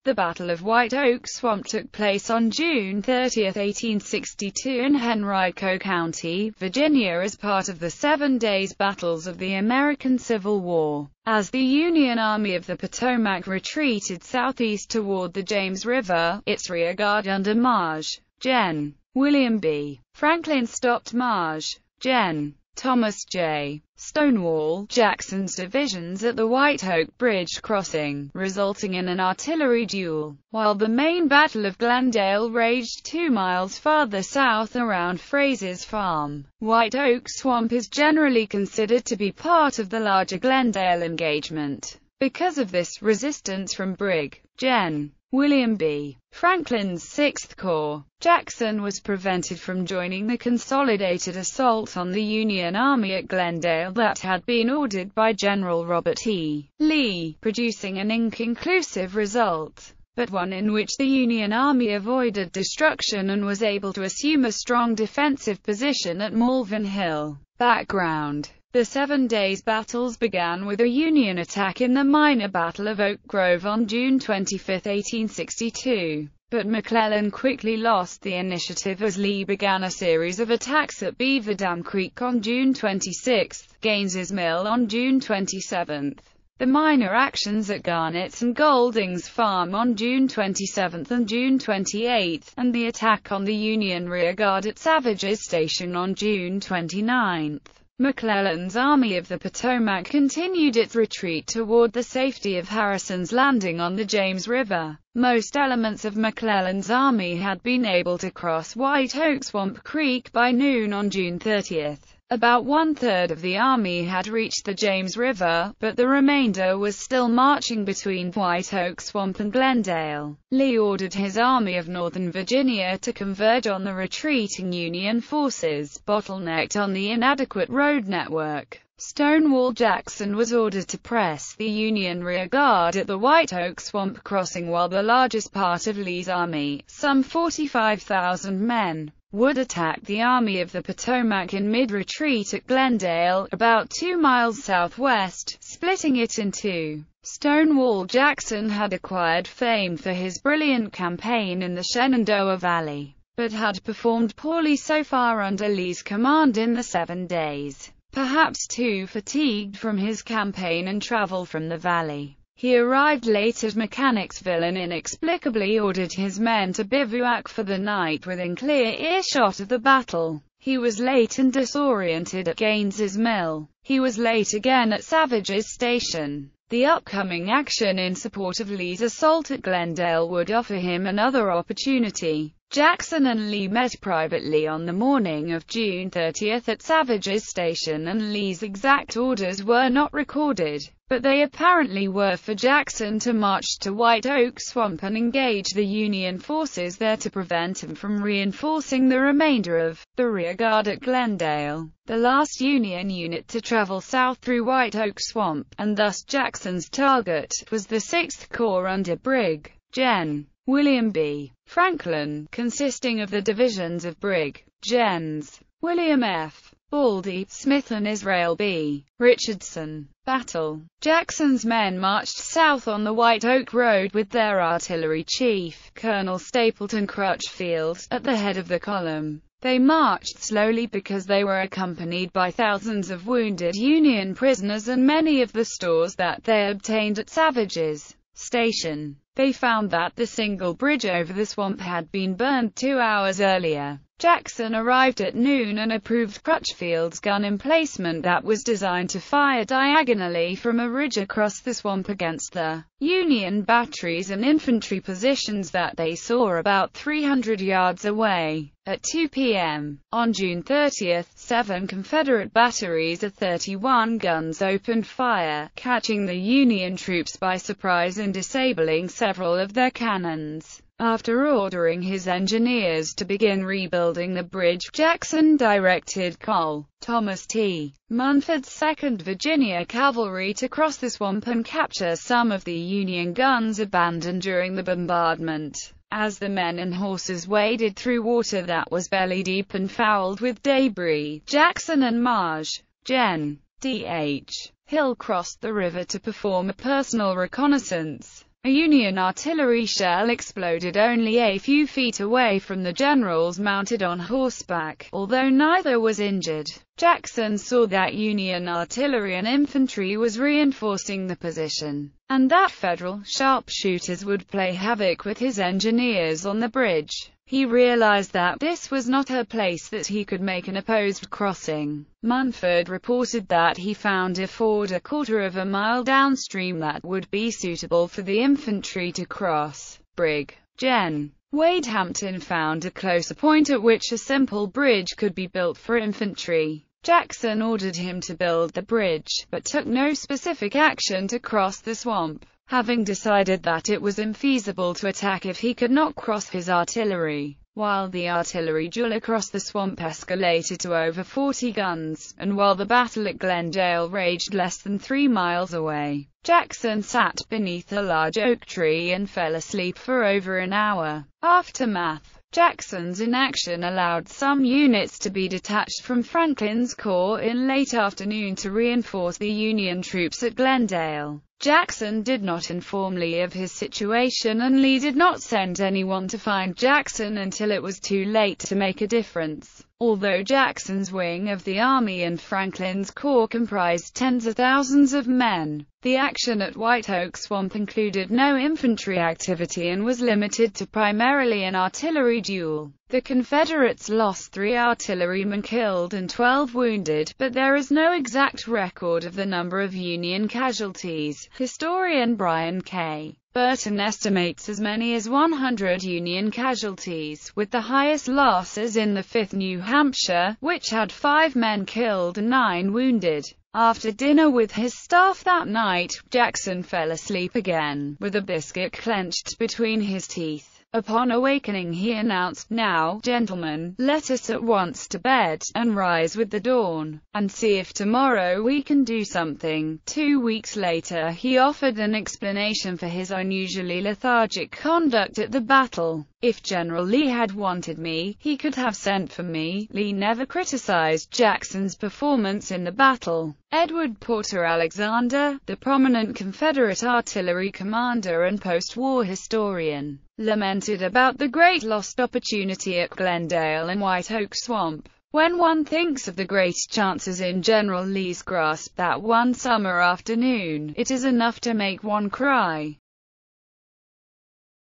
The Battle of White Oak Swamp took place on June 30, 1862 in Henrico County, Virginia as part of the 7 Days Battles of the American Civil War. As the Union Army of the Potomac retreated southeast toward the James River, its rearguard under Maj. Gen. William B. Franklin stopped Maj. Gen. Thomas J. Stonewall Jackson's divisions at the White Oak Bridge crossing, resulting in an artillery duel, while the main Battle of Glendale raged 2 miles farther south around Fraser's Farm. White Oak Swamp is generally considered to be part of the larger Glendale engagement. Because of this resistance from Brig. Gen. William B. Franklin's 6th Corps, Jackson was prevented from joining the consolidated assault on the Union Army at Glendale that had been ordered by General Robert E. Lee, producing an inconclusive result, but one in which the Union Army avoided destruction and was able to assume a strong defensive position at Malvern Hill. Background: the 7 Days battles began with a Union attack in the minor Battle of Oak Grove on June 25, 1862, but McClellan quickly lost the initiative as Lee began a series of attacks at Beaver Dam Creek on June 26, Gaines's Mill on June 27, the minor actions at Garnett's and Golding's Farm on June 27 and June 28, and the attack on the Union rearguard at Savage's Station on June 29. McClellan's Army of the Potomac continued its retreat toward the safety of Harrison's Landing on the James River. Most elements of McClellan's army had been able to cross White Oak Swamp Creek by noon on June 30. About 1/3 of the army had reached the James River, but the remainder was still marching between White Oak Swamp and Glendale. Lee ordered his Army of Northern Virginia to converge on the retreating Union forces, bottlenecked on the inadequate road network. Stonewall Jackson was ordered to press the Union rearguard at the White Oak Swamp crossing while the largest part of Lee's army, some 45,000 men, would attack the Army of the Potomac in mid-retreat at Glendale, about 2 miles southwest, splitting it in two. Stonewall Jackson had acquired fame for his brilliant campaign in the Shenandoah Valley, but had performed poorly so far under Lee's command in the 7 days. Perhaps too fatigued from his campaign and travel from the valley, he arrived late at Mechanicsville and inexplicably ordered his men to bivouac for the night within clear earshot of the battle. He was late and disoriented at Gaines's Mill. He was late again at Savage's Station. The upcoming action in support of Lee's assault at Glendale would offer him another opportunity. Jackson and Lee met privately on the morning of June 30 at Savage's Station, and Lee's exact orders were not recorded, but they apparently were for Jackson to march to White Oak Swamp and engage the Union forces there to prevent him from reinforcing the remainder of the rearguard at Glendale, the last Union unit to travel south through White Oak Swamp, and thus Jackson's target was the 6th Corps under Brig. Gen. William B. Franklin, consisting of the divisions of Brig. Gens. William F. Baldy, Smith and Israel B. Richardson. Battle. Jackson's men marched south on the White Oak Road with their artillery chief, Colonel Stapleton Crutchfield, at the head of the column. They marched slowly because they were accompanied by thousands of wounded Union prisoners and many of the stores that they obtained at Savage's Station. They found that the single bridge over the swamp had been burned 2 hours earlier. Jackson arrived at noon and approved Crutchfield's gun emplacement that was designed to fire diagonally from a ridge across the swamp against the Union batteries and infantry positions that they saw about 300 yards away. At 2 p.m. on June 30, 7 Confederate batteries of 31 guns opened fire, catching the Union troops by surprise and disabling several of their cannons. After ordering his engineers to begin rebuilding the bridge, Jackson directed Col. Thomas T. Munford's 2nd Virginia Cavalry to cross the swamp and capture some of the Union guns abandoned during the bombardment. As the men and horses waded through water that was belly-deep and fouled with debris, Jackson and Maj. Gen. D.H. Hill crossed the river to perform a personal reconnaissance. A Union artillery shell exploded only a few feet away from the generals mounted on horseback, although neither was injured. Jackson saw that Union artillery and infantry was reinforcing the position, and that Federal sharpshooters would play havoc with his engineers on the bridge. He realized that this was not a place that he could make an opposed crossing. Munford reported that he found a ford a quarter of a mile downstream that would be suitable for the infantry to cross. Brig. Gen. Wade Hampton found a closer point at which a simple bridge could be built for infantry. Jackson ordered him to build the bridge, but took no specific action to cross the swamp, having decided that it was infeasible to attack if he could not cross his artillery. While the artillery duel across the swamp escalated to over 40 guns, and while the battle at Glendale raged less than 3 miles away, Jackson sat beneath a large oak tree and fell asleep for over an hour. Aftermath. Jackson's inaction allowed some units to be detached from Franklin's corps in late afternoon to reinforce the Union troops at Glendale. Jackson did not inform Lee of his situation, and Lee did not send anyone to find Jackson until it was too late to make a difference. Although Jackson's wing of the army and Franklin's corps comprised tens of thousands of men, the action at White Oak Swamp included no infantry activity and was limited to primarily an artillery duel. The Confederates lost 3 artillerymen killed and 12 wounded, but there is no exact record of the number of Union casualties. Historian Brian K. Burton estimates as many as 100 Union casualties, with the highest losses in the 5th New Hampshire, which had 5 men killed and 9 wounded. After dinner with his staff that night, Jackson fell asleep again, with a biscuit clenched between his teeth. Upon awakening he announced, "Now, gentlemen, let us at once to bed, and rise with the dawn, and see if tomorrow we can do something." 2 weeks later he offered an explanation for his unusually lethargic conduct at the battle. "If General Lee had wanted me, he could have sent for me." Lee never criticized Jackson's performance in the battle. Edward Porter Alexander, the prominent Confederate artillery commander and post-war historian, lamented about the great lost opportunity at Glendale and White Oak Swamp. "When one thinks of the great chances in General Lee's grasp that one summer afternoon, it is enough to make one cry."